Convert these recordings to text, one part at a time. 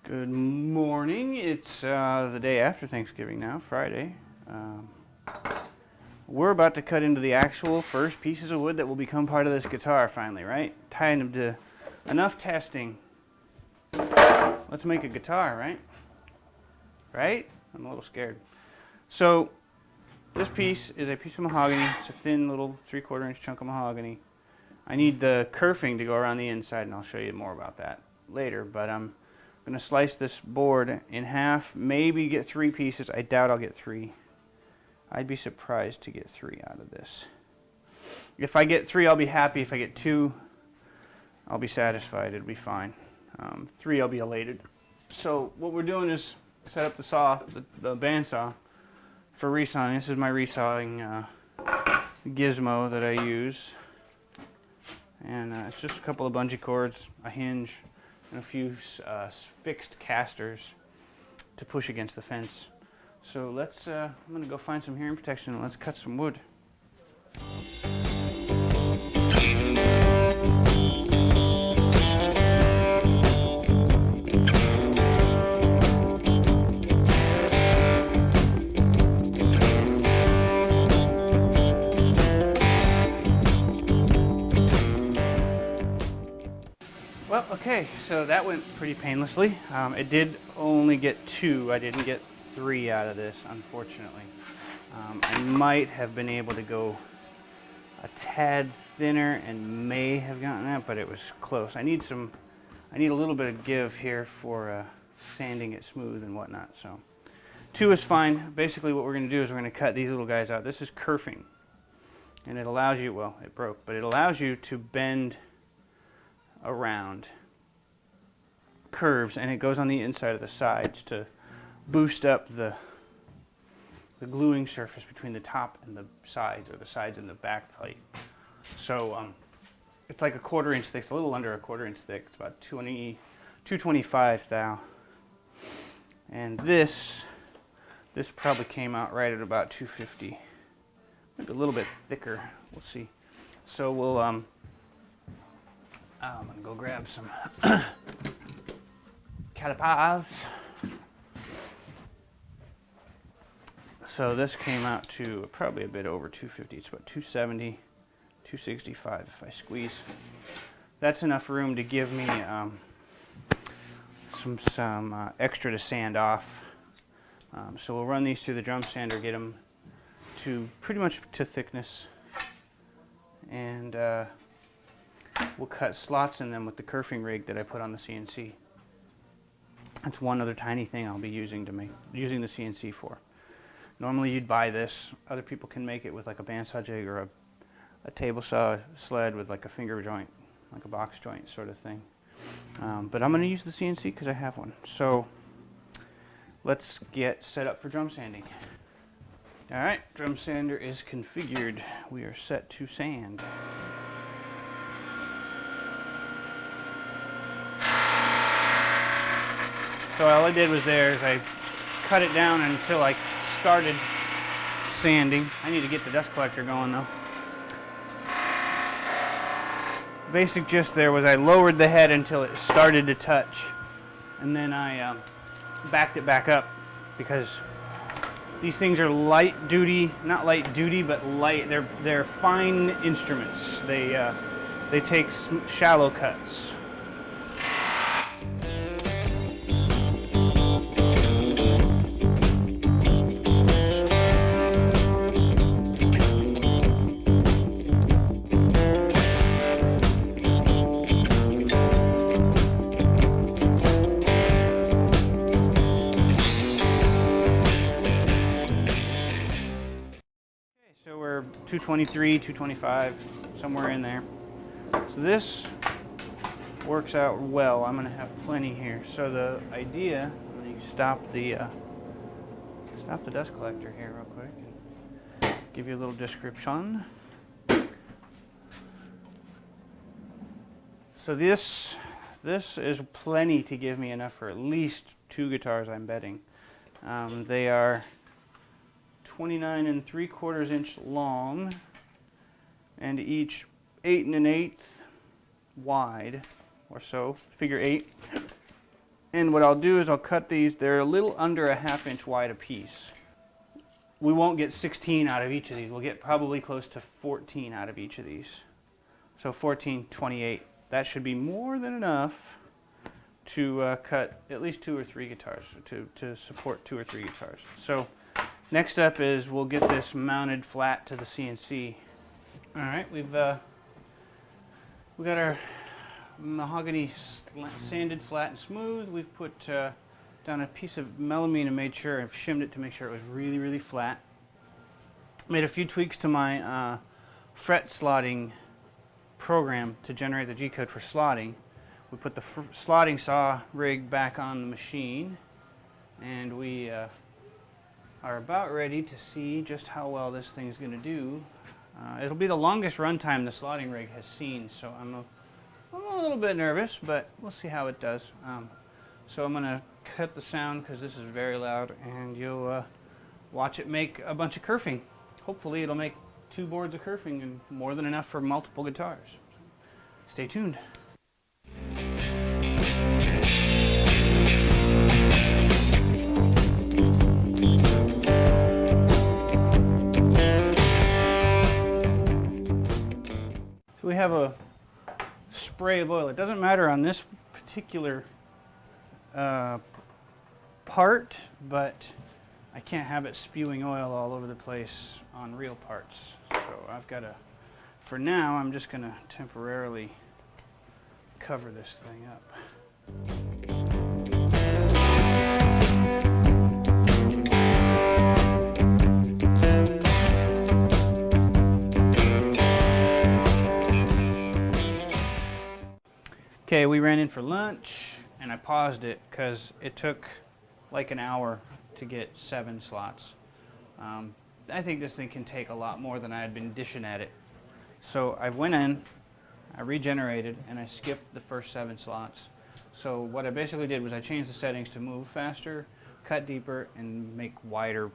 Good morning. It's the day after Thanksgiving now, Friday. We're about to cut into the actual first pieces of wood that will become part of this guitar finally, right? Tying them to enough testing. Let's make a guitar, right? Right? I'm a little scared. So this piece is a piece of mahogany. It's a thin little 3/4 inch chunk of mahogany. I need the kerfing to go around the inside, and I'll show you more about that later, but I'm going to slice this board in half, maybe get 3 pieces. I doubt I'll get 3. I'd be surprised to get 3 out of this. If I get 3, I'll be happy. If I get 2, I'll be satisfied. It'll be fine. 3, I'll be elated. So what we're doing is set up the saw, the bandsaw, for resawing. This is my resawing gizmo that I use. And it's just a couple of bungee cords, a hinge, and a few fixed casters to push against the fence. So let's, I'm going to go find some hearing protection and let's cut some wood. Well, okay, so that went pretty painlessly. It did only get 2. I didn't get 3 out of this, unfortunately. I might have been able to go a tad thinner and may have gotten that, but it was close. I need a little bit of give here for sanding it smooth and whatnot. So 2 is fine. Basically what we're going to do is we're going to cut these little guys out. This is kerfing, and it allows you, well, it broke, but it allows you to bend around curves, and it goes on the inside of the sides to boost up the gluing surface between the top and the sides, or the sides and the back plate. So it's like a 1/4 inch thick. It's a little under a 1/4 inch thick. It's about 225 thou. And this probably came out right at about 250. Maybe a little bit thicker. We'll see. So we'll I'm gonna go grab some calipers. So this came out to probably a bit over 250. It's about 270, 265 if I squeeze. That's enough room to give me some extra to sand off. So we'll run these through the drum sander, get them to pretty much to thickness, and we'll cut slots in them with the kerfing rig that I put on the CNC. That's one other tiny thing I'll be using the CNC for. Normally you'd buy this. Other people can make it with like a bandsaw jig or a table saw sled with like a finger joint, like a box joint sort of thing. But I'm going to use the CNC because I have one. So let's get set up for drum sanding. Alright, drum sander is configured. We are set to sand. So all I did was I cut it down until I started sanding. I need to get the dust collector going though. Basic gist there was I lowered the head until it started to touch, and then I backed it back up, because these things are light duty, not light duty, but light. They're fine instruments. They take shallow cuts. So we're 223, 225, somewhere in there. So this works out well. I'm going to have plenty here. So the idea, let me stop the dust collector here real quick and give you a little description. So this is plenty to give me enough for at least 2 guitars, I'm betting. They are 29 3/4 inch long, and each 8 1/8 wide, or so, figure 8. And what I'll do is I'll cut these, they're a little under a 1/2 inch wide a piece. We won't get 16 out of each of these. We'll get probably close to 14 out of each of these. So 14, 28. That should be more than enough to cut at least 2 or 3 guitars, to support 2 or 3 guitars. So next up is we'll get this mounted flat to the CNC. All right, we got our mahogany sanded flat and smooth. We've put down a piece of melamine and made sure, I've shimmed it to make sure it was really, really flat. Made a few tweaks to my fret slotting program to generate the G-code for slotting. We put the slotting saw rig back on the machine, and we are about ready to see just how well this thing's going to do. It'll be the longest runtime the slotting rig has seen, so I'm a little bit nervous, but we'll see how it does. So I'm going to cut the sound because this is very loud, and you'll watch it make a bunch of kerfing. Hopefully it'll make 2 boards of kerfing and more than enough for multiple guitars. Stay tuned. So we have a spray of oil. It doesn't matter on this particular part, but I can't have it spewing oil all over the place on real parts. So I've got to, for now, I'm just going to temporarily cover this thing up. Okay, we ran in for lunch, and I paused it because it took like an hour to get 7 slots. I think this thing can take a lot more than I had been dishing at it. So I went in, I regenerated, and I skipped the first 7 slots. So what I basically did was I changed the settings to move faster, cut deeper, and make wider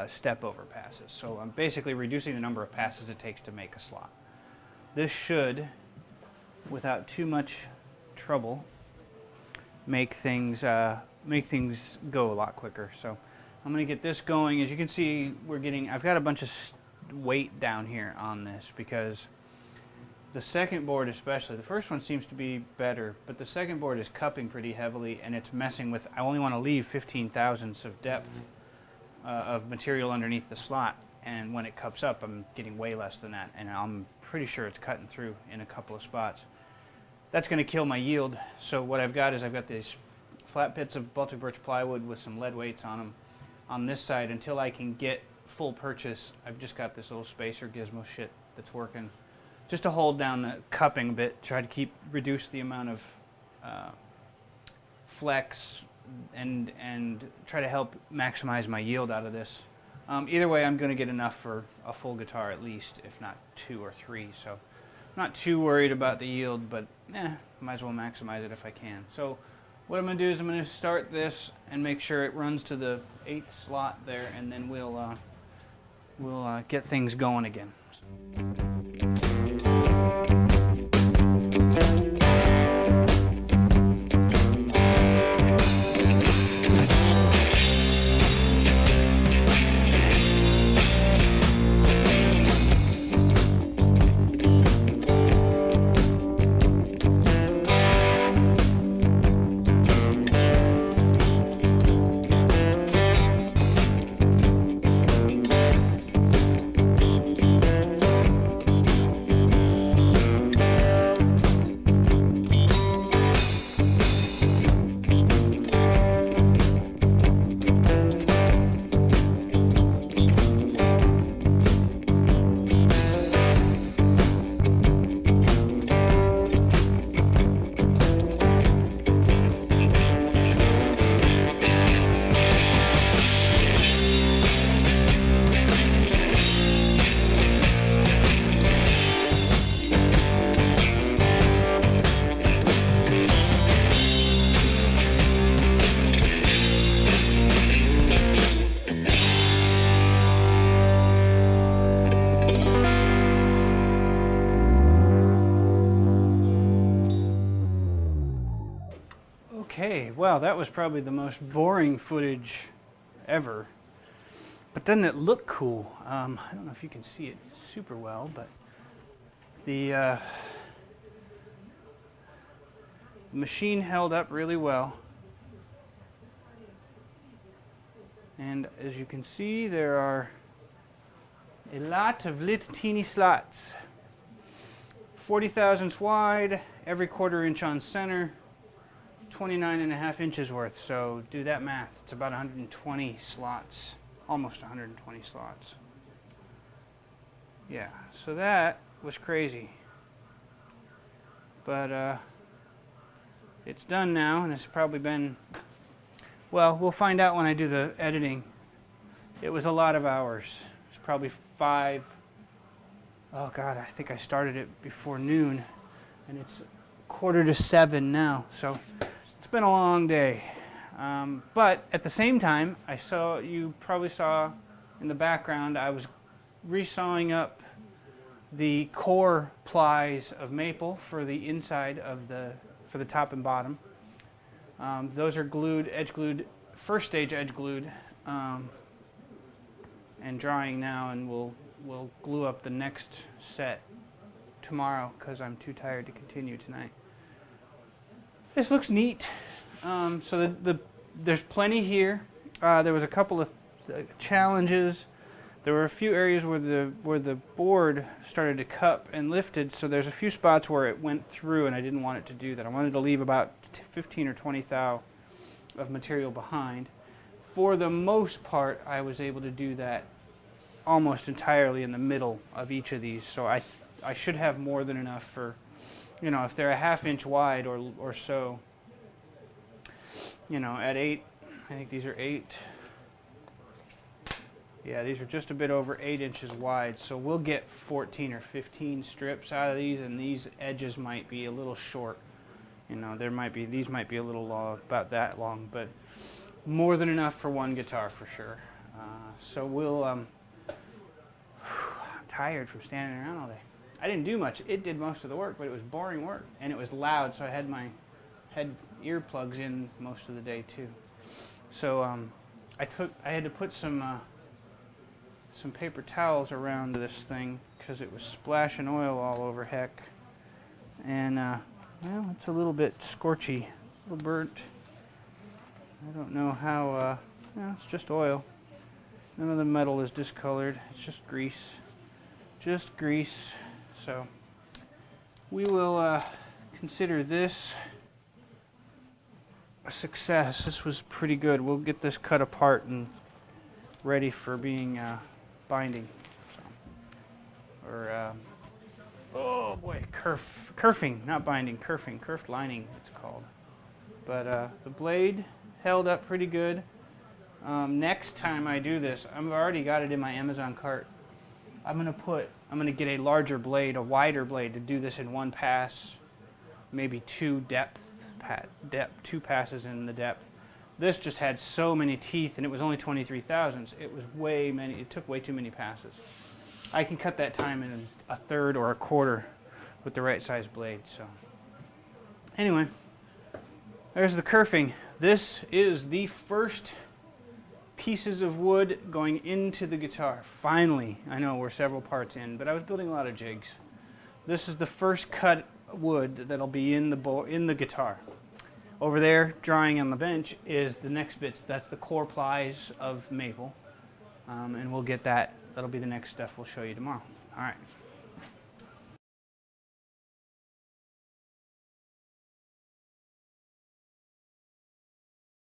step over passes. So I'm basically reducing the number of passes it takes to make a slot. This should, without too much trouble, make things go a lot quicker. So I'm going to get this going. As you can see, I've got a bunch of weight down here on this because the second board especially, the first one seems to be better, but the second board is cupping pretty heavily, and it's messing with, I only want to leave 15 thousandths of depth of material underneath the slot, and when it cups up I'm getting way less than that, and I'm pretty sure it's cutting through in a couple of spots. That's going to kill my yield. So what I've got is I've got these flat bits of Baltic birch plywood with some lead weights on them on this side. Until I can get full purchase, I've just got this little spacer gizmo shit that's working just to hold down the cupping a bit, try to reduce the amount of flex and try to help maximize my yield out of this. Either way, I'm going to get enough for a full guitar at least, if not 2 or 3. So I'm not too worried about the yield, but might as well maximize it if I can. So what I'm going to do is I'm going to start this and make sure it runs to the 8th slot there, and then we'll get things going again. wow, that was probably the most boring footage ever. But then it looked cool. I don't know if you can see it super well, but the machine held up really well. And as you can see, there are a lot of little teeny slots. 40 thousandths wide, every 1/4 inch on center, 29.5 inches worth. So do that math. It's about 120 slots, almost 120 slots. Yeah, so that was crazy. But it's done now, and it's probably been, well, we'll find out when I do the editing. It was a lot of hours. It's probably 5. Oh God, I think I started it before noon, and it's 6:45 now. So it's been a long day. But at the same time, you probably saw in the background, I was resawing up the core plies of maple for the inside of for the top and bottom. Those are glued, edge glued, first stage edge glued, and drying now, and we'll glue up the next set tomorrow because I'm too tired to continue tonight. This looks neat. So there's plenty here. There was a couple of challenges. There were a few areas where the board started to cup and lifted, so there's a few spots where it went through, and I didn't want it to do that. I wanted to leave about 15 or 20 thou of material behind. For the most part, I was able to do that almost entirely in the middle of each of these, so I should have more than enough for, you know, if they're a 1/2 inch wide or so, you know, at 8, I think these are 8. Yeah, these are just a bit over 8 inches wide, so we'll get 14 or 15 strips out of these, and these edges might be a little short. You know, these might be a little long, about that long, but more than enough for one guitar for sure. So we'll, I'm tired from standing around all day. I didn't do much. It did most of the work, but it was boring work, and it was loud, so I had my head earplugs in most of the day too. So I had to put some paper towels around this thing because it was splashing oil all over heck, and well, it's a little bit scorchy, a little burnt. I don't know how, well, it's just oil. None of the metal is discolored, it's just grease. Just grease. So we will consider this a success. This was pretty good. We'll get this cut apart and ready for being binding. So, or, oh boy, kerfing, not binding, kerfing, kerfed lining it's called. But the blade held up pretty good. Next time I do this, I've already got it in my Amazon cart. I'm gonna get a larger blade, a wider blade, to do this in one pass, maybe 2 2 passes in the depth. This just had so many teeth, and it was only 23 thousandths. It was it took way too many passes. I can cut that time in 1/3 or 1/4 with the right size blade. So anyway, there's the kerfing. This is the first pieces of wood going into the guitar. Finally, I know we're several parts in, but I was building a lot of jigs. This is the first cut wood that'll be in the guitar. Over there, drying on the bench, is the next bits. That's the core plies of maple, and we'll get that. That'll be the next stuff we'll show you tomorrow. All right.